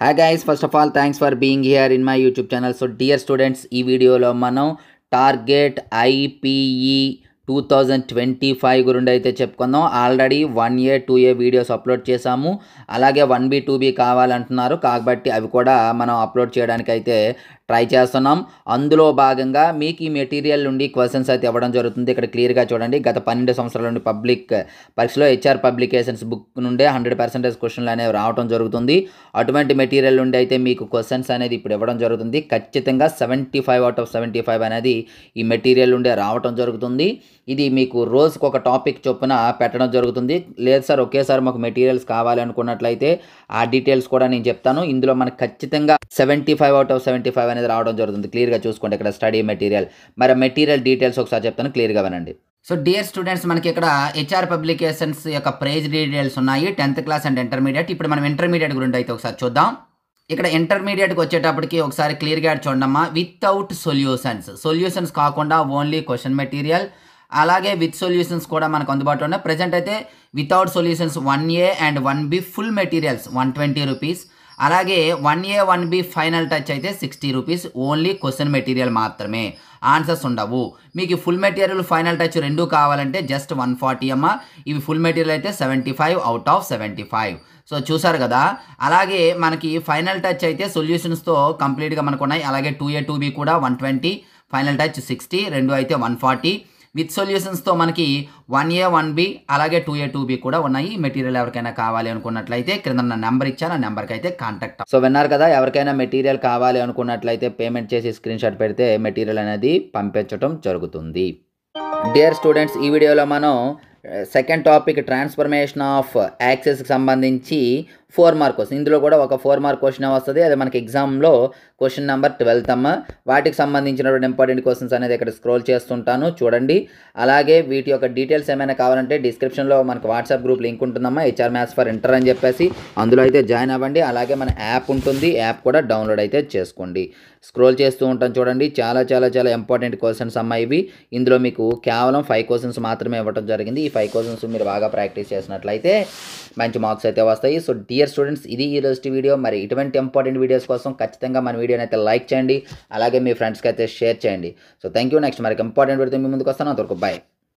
Hi guys, first of all thanks for being here in my YouTube channel. So dear students, ఈ వీడియోలో మనం target IPE 2025 గురించి అయితే చెప్పుకుందాం. Already 1A 2A videos upload చేశాము. అలాగే 1B 2B కావాలంటున్నారు కాబట్టి అవి కూడా మనం అప్లోడ్ చేయడానికి అయితే ట్రై చేస్తున్నాం. అందులో భాగంగా మీకు ఈ మెటీరియల్ నుండి క్వశ్చన్స్ అయితే ఇవ్వడం జరుగుతుంది. ఇక్కడ క్లియర్గా చూడండి, గత 12 సంవత్సరాల నుండి పబ్లిక్ పరీక్షలో హెచ్ఆర్ పబ్లికేషన్స్ బుక్ నుండే 100% క్వశ్చన్లు అనేవి రావడం జరుగుతుంది. అటువంటి మెటీరియల్ నుండి అయితే మీకు క్వశ్చన్స్ అనేది ఇప్పుడు ఇవ్వడం జరుగుతుంది. ఖచ్చితంగా 75 out of 75 అనేది ఈ మెటీరియల్ నుండే రావడం జరుగుతుంది. ఇది మీకు రోజుకు ఒక టాపిక్ చొప్పున పెట్టడం జరుగుతుంది. లేదు సార్ ఒకేసారి మాకు మెటీరియల్స్ కావాలి అనుకున్నట్లయితే ఆ డీటెయిల్స్ కూడా నేను చెప్తాను. ఇందులో మనకు ఖచ్చితంగా 75 out of 75 అనేది రావడం జరుగుతుంది. క్లియర్గా చూసుకోండి ఇక్కడ స్టడీ మెటీరియల్. మరి మెటీరియల్ డీటెయిల్స్ ఒకసారి చెప్తాను, క్లియర్గా వినండి. సో డియర్ స్టూడెంట్స్, మనకి ఇక్కడ హెచ్ఆర్ పబ్లికేషన్స్ యొక్క ప్రైజ్ డీటెయిల్స్ ఉన్నాయి, 10th క్లాస్ అండ్ ఇంటర్మీడియట్. ఇప్పుడు మనం ఇంటర్మీడియట్ గురించి అయితే ఒకసారి చూద్దాం. ఇక్కడ ఇంటర్మీడియట్కి వచ్చేటప్పటికి ఒకసారి క్లియర్గా చూడమ్మా. వితౌట్ సొల్యూషన్స్ కాకుండా ఓన్లీ క్వశ్చన్ మెటీరియల్, అలాగే విత్ సొల్యూషన్స్ కూడా మనకు అందుబాటులో ఉన్నాయి. ప్రజెంట్ అయితే without solutions 1A and 1B full materials 120 rupees, అలాగే 1A 1B ఫైనల్ టచ్ అయితే 60 రూపీస్. ఓన్లీ క్వశ్చన్ మెటీరియల్ మాత్రమే, ఆన్సర్స్ ఉండవు. మీకు ఫుల్ మెటీరియల్ ఫైనల్ టచ్ రెండు కావాలంటే జస్ట్ 140 అమ్మ. ఇవి ఫుల్ మెటీరియల్ అయితే 75 out of 75. సో చూసారు కదా. అలాగే మనకి ఫైనల్ టచ్ అయితే సొల్యూషన్స్తో కంప్లీట్గా మనకు ఉన్నాయి. అలాగే 2A 2B కూడా 120, ఫైనల్ టచ్ 60, రెండు అయితే 140. విత్ సొల్యూషన్స్తో మనకి 1A 1B అలాగే 2A 2B కూడా ఉన్నాయి. మెటీరియల్ ఎవరికైనా కావాలి అనుకున్నట్లయితే క్రింద నా నెంబర్ ఇచ్చాను, ఆ నెంబర్కి అయితే కాంటాక్ట్. సో విన్నారు కదా, ఎవరికైనా మెటీరియల్ కావాలి అనుకున్నట్లయితే పేమెంట్ చేసి స్క్రీన్ షాట్ పెడితే మెటీరియల్ అనేది పంపించడం జరుగుతుంది. డియర్ స్టూడెంట్స్, ఈ వీడియోలో మనం సెకండ్ టాపిక్ ట్రాన్స్ఫర్మేషన్ ఆఫ్ యాక్సెస్కి సంబంధించి 4 మార్క్ క్వశ్చన్. ఇందులో కూడా ఒక 4 మార్క్ క్వశ్చన్ వస్తుంది. అది మనకి ఎగ్జామ్లో క్వశ్చన్ నెంబర్ 12 అమ్మ. వాటికి సంబంధించినటువంటి ఇంపార్టెంట్ క్వశ్చన్స్ అనేది ఇక్కడ స్క్రోల్ చేస్తుంటాను చూడండి. అలాగే వీటి యొక్క డీటెయిల్స్ ఏమైనా కావాలంటే డిస్క్రిప్షన్లో మనకు వాట్సాప్ గ్రూప్ లింక్ ఉంటుందమ్మా, హెచ్ఆర్ మ్యాథ్స్ ఫర్ ఇంటర్ అని చెప్పేసి. అందులో అయితే జాయిన్ అవ్వండి. అలాగే మన యాప్ ఉంటుంది, యాప్ కూడా డౌన్లోడ్ అయితే చేసుకోండి. స్క్రోల్ చేస్తూ ఉంటాను చూడండి. చాలా చాలా చాలా ఇంపార్టెంట్ క్వశ్చన్స్ అమ్మ ఇవి. ఇందులో మీకు కేవలం 5 క్వశ్చన్స్ మాత్రమే ఇవ్వడం జరిగింది. ఈ 5 క్వశ్చన్స్ మీరు బాగా ప్రాక్టీస్ చేసినట్లయితే మంచి మార్క్స్ అయితే వస్తాయి. సో డియర్ స్టూడెంట్స్, ఇది ఈరోజు వీడియో. మరి ఇటువంటి ఇంపార్టెంట్ వీడియోస్ కోసం ఖచ్చితంగా మన వీడియోని అయితే లైక్ చేయండి, అలాగే మీ ఫ్రెండ్స్కి అయితే షేర్ చేయండి. So thank you. నెక్స్ట్ మరి ఇంపార్టెంట్ వీడియోతో మీ ముందుకు వస్తాను. అంతవరకు బాయ్.